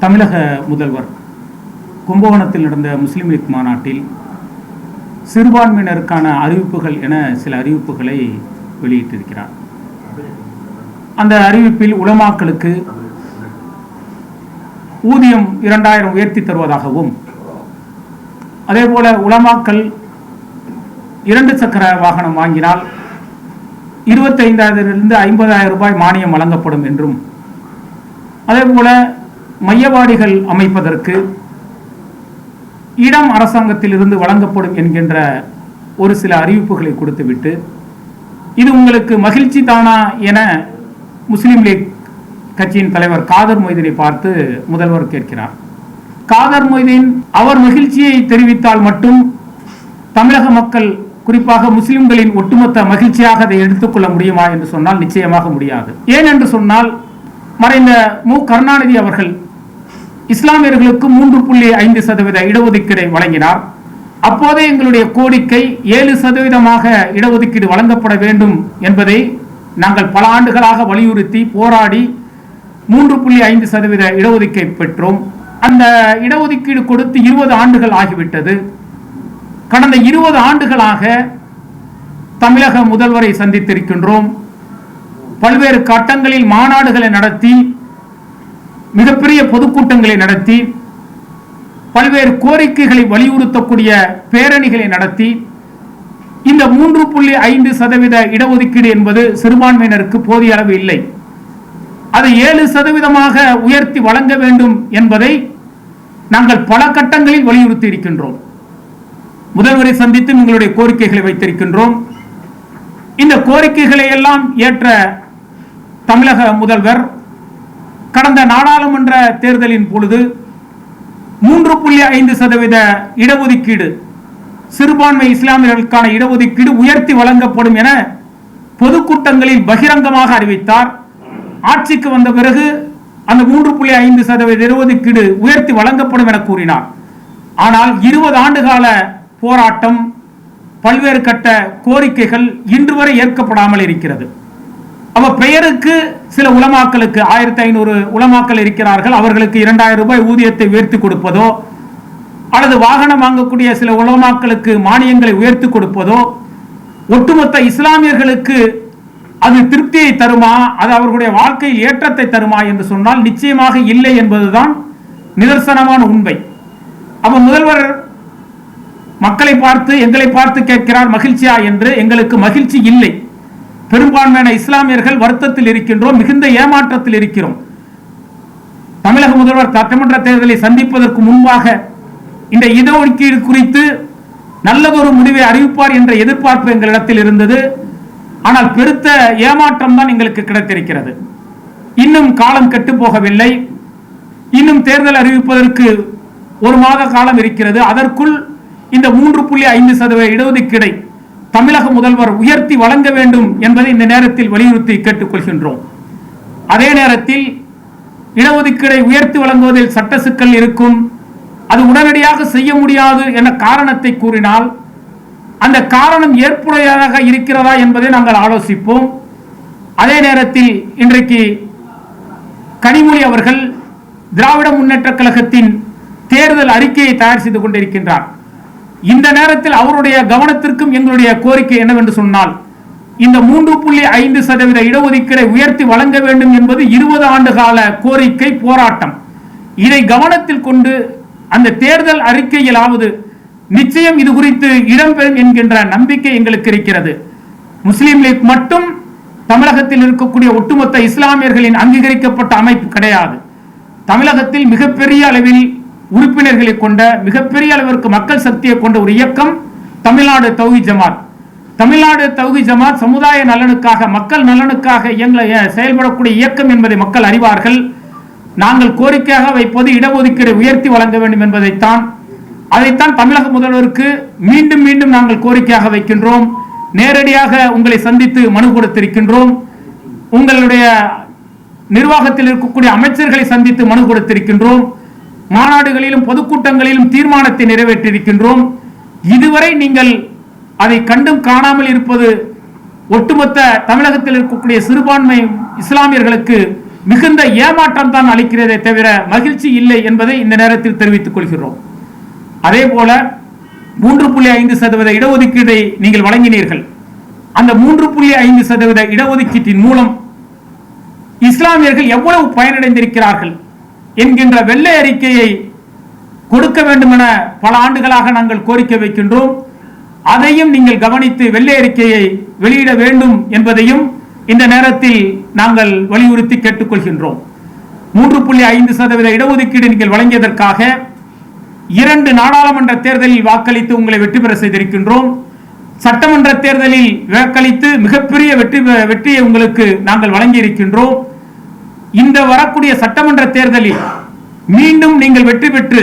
தமிழக முதல்வர் கும்பகோணத்தில் நடந்த முஸ்லீம் லீக் மாநாட்டில் சிறுபான்மையினருக்கான அறிவிப்புகள் என சில அறிவிப்புகளை வெளியிட்டிருக்கிறார். அந்த அறிவிப்பில் உலமாக்களுக்கு ஊதியம் 2000 உயர்த்தி தருவதாகவும், அதேபோல உலமாக்கள் 2 சக்கர வாகனம் வாங்கினால் 25,000 50,000 ரூபாய் மானியம் வழங்கப்படும் என்றும், அதேபோல மையவாடிகள் அமைப்பதற்கு இடம் அரசாங்கத்தில் இருந்து வழங்கப்படும் என்கின்ற ஒரு சில அறிவிப்புகளை கொடுத்துவிட்டு, இது உங்களுக்கு மகிழ்ச்சி தானா என முஸ்லீம் லீக் கட்சியின் தலைவர் காதர் மொய்தீனை பார்த்து முதல்வர் கேட்கிறார். காதர் மொய்தீன் அவர் மகிழ்ச்சியை தெரிவித்தால் மட்டும் தமிழக மக்கள், குறிப்பாக முஸ்லிம்களின் ஒட்டுமொத்த மகிழ்ச்சியாக அதை எடுத்துக்கொள்ள முடியுமா என்று சொன்னால் நிச்சயமாக முடியாது. ஏன் என்று சொன்னால், மறைந்த மு. கருணாநிதி அவர்கள் இஸ்லாமியர்களுக்கு 3.5% இடஒதுக்கீடை வழங்கினார். அப்போதே எங்களுடைய கோரிக்கை 7% இடஒதுக்கீடு வழங்கப்பட வேண்டும் என்பதை நாங்கள் பல ஆண்டுகளாக வலியுறுத்தி போராடி 3.5% இடஒதுக்கீடு பெற்றோம். அந்த இடஒதுக்கீடு கொடுத்து 20 ஆண்டுகள் ஆகிவிட்டது. கடந்த 20 ஆண்டுகளாக தமிழக முதல்வரை சந்தித்திருக்கின்றோம். பல்வேறு கட்டங்களில் மாநாடுகளை நடத்தி, மிகப்பெரிய பொதுக்கூட்டங்களை நடத்தி, பல்வேறு கோரிக்கைகளை வலியுறுத்தக்கூடிய பேரணிகளை நடத்தி, இந்த 3.5% இடஒதுக்கீடு என்பது சிறுபான்மையினருக்கு போதிய அளவு இல்லை, அது 7% உயர்த்தி வழங்க வேண்டும் என்பதை நாங்கள் பல கட்டங்களில் வலியுறுத்தி இருக்கின்றோம். முதல்வரை சந்தித்து எங்களுடைய கோரிக்கைகளை வைத்திருக்கின்றோம். இந்த கோரிக்கைகளை எல்லாம் ஏற்ற தமிழக முதல்வர் கடந்த நாடாளுமன்ற தேர்தலின் பொழுது 3.5% இடஒதுக்கீடு, சிறுபான்மை இஸ்லாமியர்களுக்கான இடஒதுக்கீடு உயர்த்தி வழங்கப்படும் என பொதுக்கூட்டங்களில் பகிரங்கமாக அறிவித்தார். ஆட்சிக்கு வந்த பிறகு அந்த 3.5% இடஒதுக்கீடு உயர்த்தி வழங்கப்படும் என கூறினார். ஆனால் 20 ஆண்டுகால போராட்டம், பல்வேறு கட்ட கோரிக்கைகள் இன்று வரை ஏற்கப்படாமல் இருக்கிறது. அவ பெயருக்கு சில உலமாக்களுக்கு 1500 உலமாக்கள் இருக்கிறார்கள், அவர்களுக்கு 2000 ரூபாய் ஊதியத்தை உயர்த்தி கொடுப்பதோ, அல்லது வாகனம் வாங்கக்கூடிய சில உலமாக்களுக்கு மானியங்களை உயர்த்தி கொடுப்பதோ ஒட்டுமொத்த இஸ்லாமியர்களுக்கு அது திருப்தியை தருமா, அது அவர்களுடைய வாழ்க்கையில் ஏற்றத்தை தருமா என்று சொன்னால் நிச்சயமாக இல்லை என்பதுதான் நிதர்சனமான உண்மை. அப்ப முதல்வர் மக்களை பார்த்து, எங்களை பார்த்து கேட்கிறார் மகிழ்ச்சியா என்று. எங்களுக்கு மகிழ்ச்சி இல்லை. பெரும்பான்மையான இஸ்லாமியர்கள் வருத்தத்தில் இருக்கின்றோம், மிகுந்த ஏமாற்றத்தில் இருக்கிறோம். தமிழக முதல்வர் சட்டமன்ற தேர்தலை சந்திப்பதற்கு முன்பாக இந்த இடஒதுக்கீடு குறித்து நல்லதொரு முடிவை அறிவிப்பார் என்ற எதிர்பார்ப்பு எங்களிடத்தில் இருந்தது. ஆனால் பெருத்த ஏமாற்றம் தான் எங்களுக்கு கிடைத்திருக்கிறது. இன்னும் காலம் கெட்டு போகவில்லை. இன்னும் தேர்தல் அறிவிப்பதற்கு 1 மாத காலம் இருக்கிறது. அதற்குள் இந்த 3.5% இடஒதுக்கீடை தமிழக முதல்வர் உயர்த்தி வழங்க வேண்டும் என்பதை இந்த நேரத்தில் வலியுறுத்தி கேட்டுக்கொள்கின்றோம். அதே நேரத்தில் இடஒதுக்கீடை உயர்த்தி வழங்குவதில் சட்ட சிக்கல் இருக்கும், அது உடனடியாக செய்ய முடியாது என காரணத்தை கூறினால், அந்த காரணம் ஏற்புடையதாக இருக்கிறதா என்பதை நாங்கள் ஆலோசிப்போம். அதே நேரத்தில் இன்றைக்கு கனிமொழி அவர்கள் திராவிட முன்னேற்ற கழகத்தின் தேர்தல் அறிக்கையை தயார் செய்து கொண்டிருக்கின்றார். இந்த நேரத்தில் அவருடைய கவனத்திற்கும் எங்களுடைய கோரிக்கை என்னவென்று சொன்னால், இந்த 3.5% இடஒதுக்கீடை உயர்த்தி வழங்க வேண்டும் என்பது 20 ஆண்டு கால கோரிக்கை, போராட்டம். இதை கவனத்தில் கொண்டு அந்த தேர்தல் அறிக்கையிலாவது நிச்சயம் இது குறித்து இடம்பெறும் என்கின்ற நம்பிக்கை எங்களுக்கு இருக்கிறது. முஸ்லீம் லீக் மட்டும் தமிழகத்தில் இருக்கக்கூடிய ஒட்டுமொத்த இஸ்லாமியர்களின் அங்கீகரிக்கப்பட்ட அமைப்பு கிடையாது. தமிழகத்தில் மிகப்பெரிய அளவில் உறுப்பினர்களை கொண்ட, மிகப்பெரிய அளவிற்கு மக்கள் சக்தியை கொண்ட ஒரு இயக்கம் தமிழ்நாடு தௌஹீத் ஜமாத். தமிழ்நாடு தௌஹீத் ஜமாத் சமுதாய நலனுக்காக, மக்கள் நலனுக்காக செயல்படக்கூடிய இயக்கம் என்பதை மக்கள் அறிவார்கள். நாங்கள் கோரிக்கையாக வைப்பது இடஒதுக்கீடு உயர்த்தி வழங்க வேண்டும் என்பதைத்தான். அதைத்தான் தமிழக முதல்வருக்கு மீண்டும் மீண்டும் நாங்கள் கோரிக்கையாக வைக்கின்றோம். நேரடியாக உங்களை சந்தித்து மனு கொடுத்திருக்கின்றோம். உங்களுடைய நிர்வாகத்தில் இருக்கக்கூடிய அமைச்சர்களை சந்தித்து மனு கொடுத்திருக்கின்றோம். மாநாடுகளிலும் பொதுக்கூட்டங்களிலும் தீர்மானத்தை நிறைவேற்றியிருக்கின்றோம். இதுவரை நீங்கள் அதை கண்டும் காணாமல் இருப்பது ஒட்டுமொத்த தமிழகத்தில் இருக்கக்கூடிய சிறுபான்மை இஸ்லாமியர்களுக்கு மிகுந்த ஏமாற்றம் தான் அளிக்கிறதே தவிர மகிழ்ச்சி இல்லை என்பதை இந்த நேரத்தில் தெரிவித்துக் கொள்கிறோம். அதே போல 3.5% இடஒதுக்கீட்டை நீங்கள் வழங்கினீர்கள். அந்த 3.5% இடஒதுக்கீட்டின் மூலம் இஸ்லாமியர்கள் எவ்வளவு பயனடைந்திருக்கிறார்கள் என்கின்ற வெள்ளை அறிக்கையை கொடுக்க வேண்டும் என பல ஆண்டுகளாக நாங்கள் கோரிக்கை வைக்கின்றோம். அதையும் நீங்கள் கவனித்து வெள்ளை அறிக்கையை வெளியிட வேண்டும் என்பதையும் இந்த நேரத்தில் நாங்கள் வலியுறுத்தி கேட்டுக்கொள்கின்றோம். 3.5% இடஒதுக்கீடு நீங்கள் வழங்கியதற்காக 2 நாடாளுமன்ற தேர்தலில் வாக்களித்து உங்களை வெற்றி பெற செய்திருக்கின்றோம். சட்டமன்ற தேர்தலில் வாக்களித்து மிகப்பெரிய வெற்றியை உங்களுக்கு நாங்கள் வழங்கி இருக்கின்றோம். இந்த வரக்கூடிய சட்டமன்ற தேர்தலில் மீண்டும் நீங்கள் வெற்றி பெற்று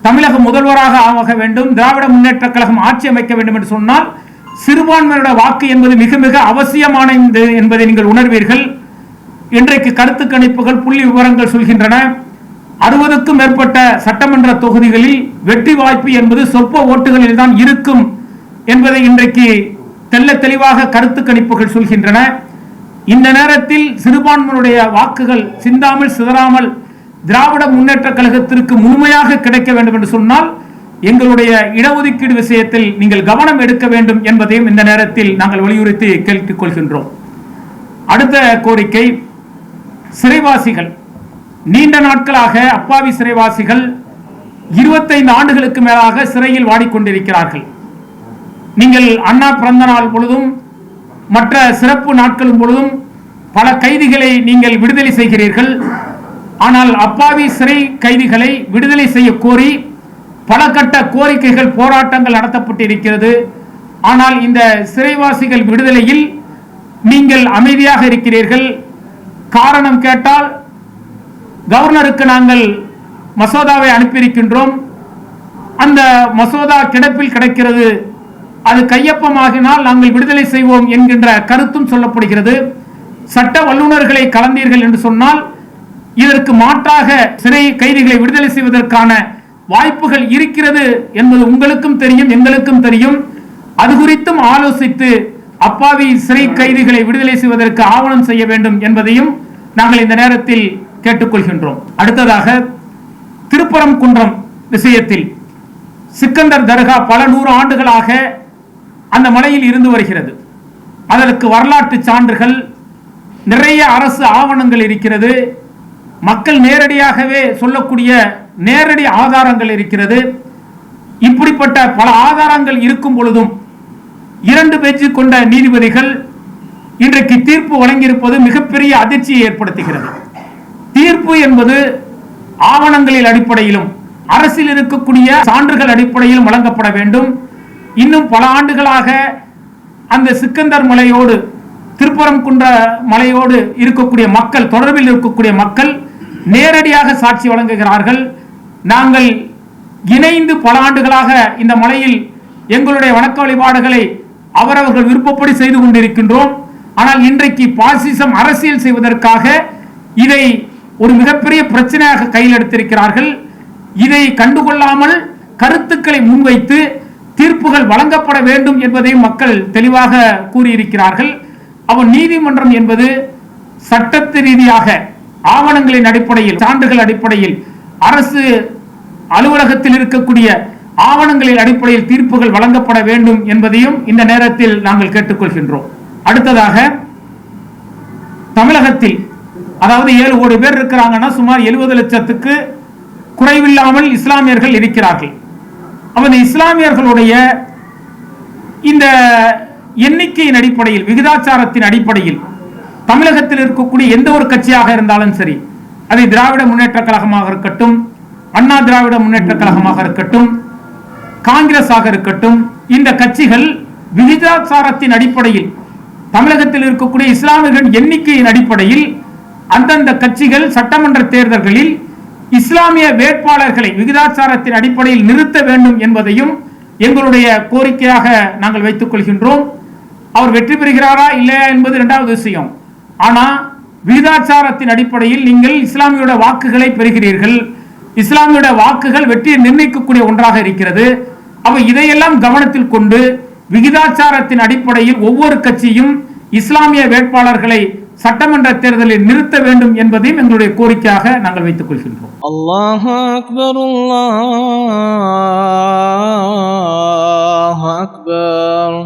தமிழக முதல்வராக ஆக வேண்டும், திராவிட முன்னேற்ற கழகம் ஆட்சி அமைக்க வேண்டும் என்று சொன்னால் சிறுபான்மையினருடைய வாக்கு என்பது மிக மிக அவசியமானது என்பதை நீங்கள் உணர்வீர்கள். இன்றைக்கு கருத்து கணிப்புகள் புள்ளி விவரங்கள் சொல்கின்றன. 60க்கும் மேற்பட்ட சட்டமன்ற தொகுதிகளில் வெற்றி வாய்ப்பு என்பது சொற்ப ஓட்டுகளில் தான் இருக்கும் என்பதை இன்றைக்கு தெல்ல தெளிவாக கருத்து கணிப்புகள் சொல்கின்றன. இந்த நேரத்தில் சிறுபான்மையினுடைய வாக்குகள் சிந்தாமல் சிதறாமல் திராவிட முன்னேற்ற கழகத்திற்கு முழுமையாக கிடைக்க வேண்டும் என்று சொன்னால் எங்களுடைய இடஒதுக்கீடு விஷயத்தில் நீங்கள் கவனம் எடுக்க வேண்டும் என்பதையும் இந்த நேரத்தில் நாங்கள் வலியுறுத்தி கேட்டுக் கொள்கின்றோம். அடுத்த கோரிக்கை, சிறைவாசிகள் நீண்ட நாட்களாக அப்பாவி சிறைவாசிகள் 25 ஆண்டுகளுக்கு மேலாக சிறையில் வாடிக்கொண்டிருக்கிறார்கள். நீங்கள் அண்ணா பிறந்த நாள் பொழுதும் மற்ற சிறப்பு நாட்களும் பொழுதும் பல கைதிகளை நீங்கள் விடுதலை செய்கிறீர்கள். ஆனால் அப்பாவி சிறை கைதிகளை விடுதலை செய்ய கோரி பல கட்ட கோரிக்கைகள் போராட்டங்கள் நடத்தப்பட்டிருக்கிறது. ஆனால் இந்த சிறைவாசிகள் விடுதலையில் நீங்கள் அமைதியாக இருக்கிறீர்கள். காரணம் கேட்டால் கவர்னருக்கு நாங்கள் மசோதாவை அனுப்பியிருக்கின்றோம், அந்த மசோதா கிடப்பில் கிடைக்கிறது, அது கையொப்பமாகினால் நாங்கள் விடுதலை செய்வோம் என்கின்ற கருத்தும் சொல்லப்படுகிறது. சட்ட வல்லுநர்களை கலந்தீர்கள் என்று சொன்னால் இதற்கு மாற்றாக சிறை கைதிகளை விடுதலை செய்வதற்கான வாய்ப்புகள் இருக்கிறது என்பது உங்களுக்கும் தெரியும், எங்களுக்கும் தெரியும். அது குறித்தும் ஆலோசித்து அப்பாவி சிறை கைதிகளை விடுதலை செய்வதற்கு ஆவணம் செய்ய வேண்டும் என்பதையும் நாங்கள் இந்த நேரத்தில் கேட்டுக்கொள்கின்றோம். அடுத்ததாக திருப்பரங்குன்றம் விஷயத்தில் சிக்கந்தர் தர்கா பல 100 ஆண்டுகளாக அந்த மலையில் இருந்து வருகிறது. அதற்கு வரலாற்று சான்றுகள் நிறைய அரசு ஆவணங்கள் இருக்கிறது. மக்கள் நேரடியாகவே சொல்லக்கூடிய நேரடி ஆதாரங்கள் இருக்கிறது. இப்படிப்பட்ட பல ஆதாரங்கள் இருக்கும் பொழுதும் 2 பெஞ்ச் கொண்ட நீதிபதிகள் இன்றைக்கு தீர்ப்பு வழங்கியிருப்பது மிகப்பெரிய அதிர்ச்சியை ஏற்படுத்துகிறது. தீர்ப்பு என்பது ஆவணங்களின் அடிப்படையிலும் அரசில் இருக்கக்கூடிய சான்றுகள் அடிப்படையிலும் வழங்கப்பட வேண்டும். இன்னும் பல ஆண்டுகளாக அந்த சிக்கந்தர் மலையோடு திருப்பரங்குன்ற மலையோடு இருக்கக்கூடிய மக்கள், தொடர்பில் இருக்கக்கூடிய மக்கள் நேரடியாக சாட்சி வழங்குகிறார்கள். நாங்கள் இணைந்து பல ஆண்டுகளாக இந்த மலையில் எங்களுடைய வணக்க வழிபாடுகளை அவரவர்கள் விருப்பப்படி செய்து கொண்டிருக்கின்றோம். ஆனால் இன்றைக்கு பாசிசம் அரசியல் செய்வதற்காக இதை ஒரு மிகப்பெரிய பிரச்சனையாக கையில் எடுத்திருக்கிறார்கள். இதை கண்டுகொள்ளாமல் கருத்துக்களை முன்வைத்து தீர்ப்புகள் வழங்கப்பட வேண்டும் என்பதையும் மக்கள் தெளிவாக கூறியிருக்கிறார்கள். அவன் நீதிமன்றம் என்பது சட்டத்து ரீதியாக ஆவணங்களின் அடிப்படையில், சான்றுகள் அடிப்படையில், அரசு அலுவலகத்தில் இருக்கக்கூடிய ஆவணங்களின் அடிப்படையில் தீர்ப்புகள் வழங்கப்பட வேண்டும் என்பதையும் இந்த நேரத்தில் நாங்கள் கேட்டுக்கொள்கின்றோம். அடுத்ததாக தமிழகத்தில் அதாவது 7 கோடி பேர் இருக்கிறாங்கன்னா சுமார் 70 லட்சத்துக்கு குறைவில்லாமல் இஸ்லாமியர்கள் இருக்கிறார்கள். அந்த இஸ்லாமியர்களுடைய இந்த எண்ணிக்கையின் அடிப்படையில், விகிதாச்சாரத்தின் அடிப்படையில் தமிழகத்தில் இருக்கக்கூடிய எந்த ஒரு கட்சியாக இருந்தாலும் சரி, அதை திராவிட முன்னேற்ற கழகமாக இருக்கட்டும், அண்ணா திராவிட முன்னேற்ற கழகமாக இருக்கட்டும், காங்கிரஸாக இருக்கட்டும், இந்த கட்சிகள் விகிதாச்சாரத்தின் அடிப்படையில் தமிழகத்தில் இருக்கக்கூடிய இஸ்லாமியர்களின் எண்ணிக்கையின் அடிப்படையில் அந்தந்த கட்சிகள் சட்டமன்ற தேர்தல்களில் இஸ்லாமிய வேட்பாளர்களை விகிதாச்சாரத்தின் அடிப்படையில் நிறுத்த வேண்டும் என்பதையும் எங்களுடைய கோரிக்கையாக நாங்கள் வைத்துக் கொள்கின்றோம். அவர் வெற்றி பெறுகிறாரா இல்லையா என்பது 2வது விஷயம். ஆனால் விகிதாச்சாரத்தின் அடிப்படையில் நீங்கள் இஸ்லாமியோட வாக்குகளை பெறுகிறீர்கள். இஸ்லாமியோட வாக்குகள் வெற்றியை நிர்ணயிக்கக்கூடிய ஒன்றாக இருக்கிறது. அவ இதையெல்லாம் கவனத்தில் கொண்டு விகிதாச்சாரத்தின் அடிப்படையில் ஒவ்வொரு கட்சியும் இஸ்லாமிய வேட்பாளர்களை சட்டமன்ற தேர்தலில் நிறுத்த வேண்டும் என்பதையும் எங்களுடைய கோரிக்கையாக நாங்கள் வைத்துக் கொள்கின்றோம். அல்லாஹு அக்பர், அல்லாஹு அக்பர்.